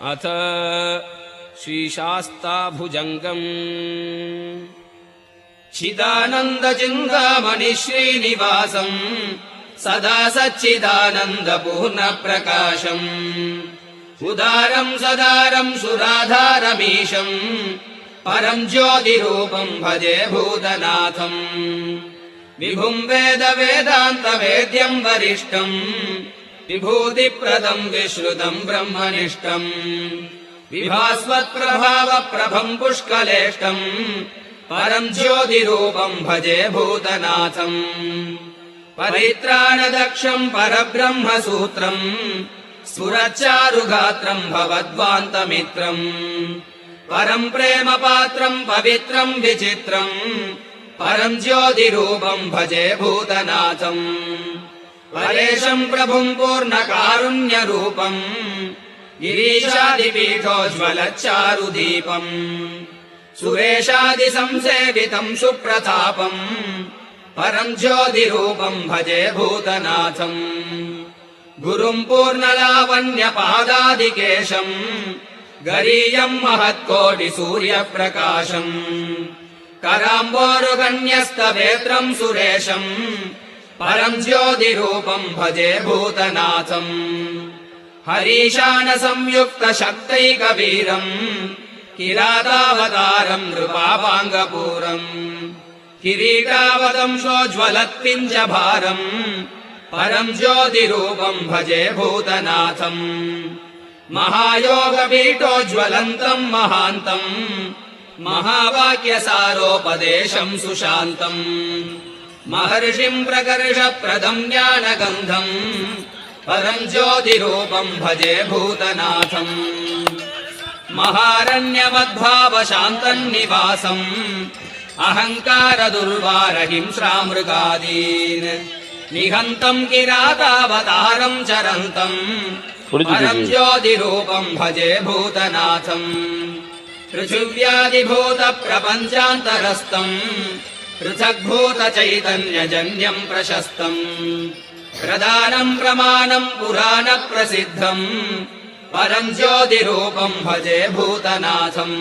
अथ श्रीशास्ताभुजङ्गम् चिदानन्दचिन्तामणि श्रीनिवासम् सदा सच्चिदानन्दपूर्णप्रकाशम् उदारम् सदारम् सुराधारमीशम् परम् ज्योतिरूपम् भजे भूतनाथम् विभुम् वेदान्तवेद्यम् वरिष्ठम् विभूतिप्रदम् विश्रुतम् ब्रह्मनिष्ठम् विभास्वत्प्रभावप्रभम् पुष्कलेष्टम् परम् ज्योतिरूपम् भजे भूतनाथम् परित्राणदक्षम् परब्रह्मसूत्रम् स्फुरच्चारुगात्रम् भवद्वान्तमित्रम् परम् प्रेमपात्रम् पवित्रम् विचित्रम् परम् ज्योतिरूपम् भजे भूतनाथम् परेशम् प्रभुम् पूर्णकारुण्यरूपम् गिरीशादिपीठोज्ज्वलच्चारुदीपम् सुरेशादिसंसेवितम् सुप्रतापम् परम् ज्योतिरूपम् भजे भूतनाथम् गुरुम् पूर्णलावण्यपादादिकेशम् गरीयम् महत्कोटिसूर्यप्रकाशम् कराम्बोरुगण्यस्तवेत्रम् सुरेशम् परम् ज्योतिरूपम् भजे भूतनाथम् हरीशानसंयुक्तशक्तैकवीरम् किरातावतारम् नृपापाङ्गपूरम् किरीटावतंशोज्ज्वलत्पिञ्जभारम् परम् ज्योतिरूपम् भजे भूतनाथम् महायोगपीठोज्ज्वलन्तम् महान्तम् महावाक्यसारोपदेशम् सुशान्तम् महर्षिम् प्रकर्षप्रदम् ज्ञानगन्धम् परम् ज्योतिरूपम् भजे भूतनाथम् महारण्यवद्भावशान्तन्निवासम् अहङ्कारदुर्वारहिंस्रामृगादीन् निहन्तम् किरातावतारम् चरन्तम् परम् ज्योतिरूपम् भजे भूतनाथम् पृथिव्यादिभूतप्रपञ्चान्तरस्थम् पृथग्भूतचैतन्यजन्यम् प्रशस्तम् प्रधानम् प्रमाणम् पुराणप्रसिद्धम् परम् ज्योतिरूपम् भजे भूतनाथम्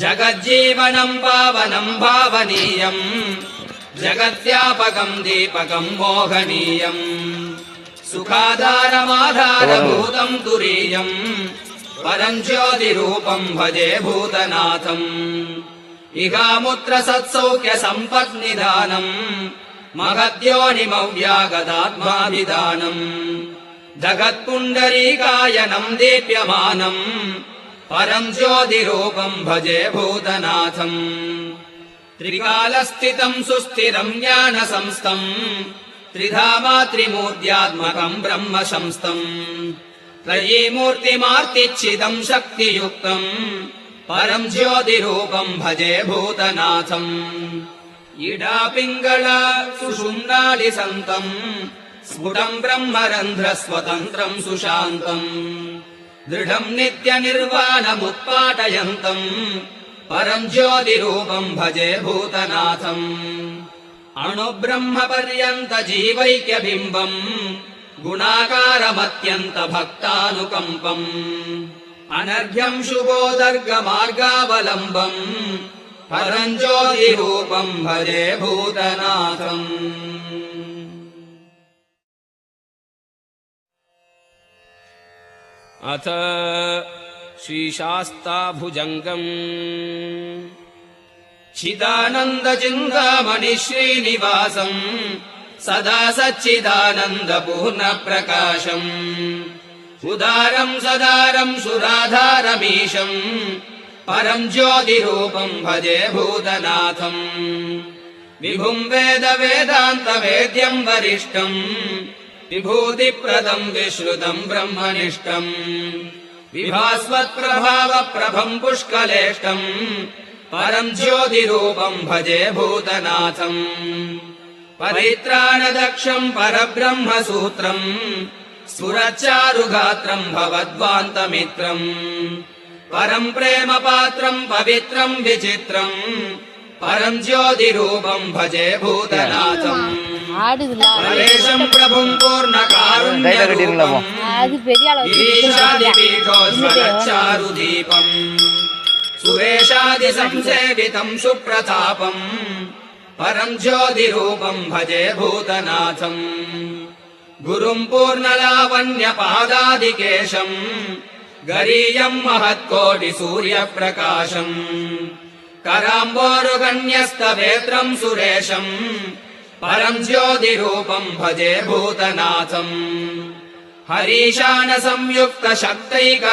जगज्जीवनम् पावनम् भावनीयम् जगद्व्यापकम् दीपकम् मोहनीयम् सुखाधारमाधारभूतम् तुरीयम् परम् ज्योतिरूपम् भजे भूतनाथम् इहामुत्र सत्सौख्यसम्पत्निधानम् महद्योनिमव्यागतात्माभिधानम् जगत्पुण्डरीकायनम् दीप्यमानम् परम् ज्योतिरूपम् भजे भूतनाथम् त्रिकालस्थितम् सुस्थिरम् ज्ञानसंस्थम् त्रिधामा त्रिमूर्त्यात्मकम् ब्रह्म संस्थम् त्रयीमूर्तिमार्तिच्छिदम् शक्तियुक्तम् परम् ज्योतिरूपम् भजे भूतनाथम् इडापिङ्गळ सुषुम्नादिसन्तम् स्फुटम् ब्रह्मरन्ध्रस्वतन्त्रम् सुशान्तम् दृढम् नित्यनिर्वाणमुत्पाटयन्तम् परम् ज्योतिरूपम् भजे भूतनाथम् अणुब्रह्मपर्यन्तजीवैक्यबिम्बम् गुणाकारमत्यन्तभक्तानुकम्पम् अनर्घ्यम् शुभोदर्गमार्गावलम्बम् परम् ज्योतिरूपम् भजे भूतनाथम् अथ श्रीशास्ताभुजङ्गम् चिदानन्दचिन्तामणि श्रीनिवासम् सदा सच्चिदानन्दपूर्णप्रकाशम् उदारम् सदारम् सुराधारमीशम् परम् ज्योतिरूपम् भजे भूतनाथम् विभुम् वेदान्तवेद्यम् वरिष्ठम् विभूतिप्रदम् विश्रुतम् ब्रह्मनिष्ठम् विभास्वत्प्रभावप्रभम् पुष्कलेष्टम् परम् ज्योतिरूपम् भजे भूतनाथम् परित्राणदक्षम् परब्रह्मसूत्रम् स्फुरच्चारुगात्रम् भवद्वान्तमित्रम् परम् प्रेमपात्रम् पवित्रम् विचित्रम् परम् ज्योतिरूपम् भजे भूतनाथम् பரேஷம் பிரபும் பூர்ண காருண்யரூபம் ஈஷாதிபீఠోజ్వలச்చారు దీపం సురేషాది సంసేవితం సుప్రతాపం పరం జ్యోతిరూపం భజే భూతనాథం గురుం పూర్ణలావణ్య పాదాదికేశం గరీయం మహత్కోటి సూర్యప్రకాశం कराम्बोरुगण्यस्तवेत्रं सुरेशं परं ज्योतिरूपं भजे भूतनाथम् हरीशान संयुक्त शक्तैक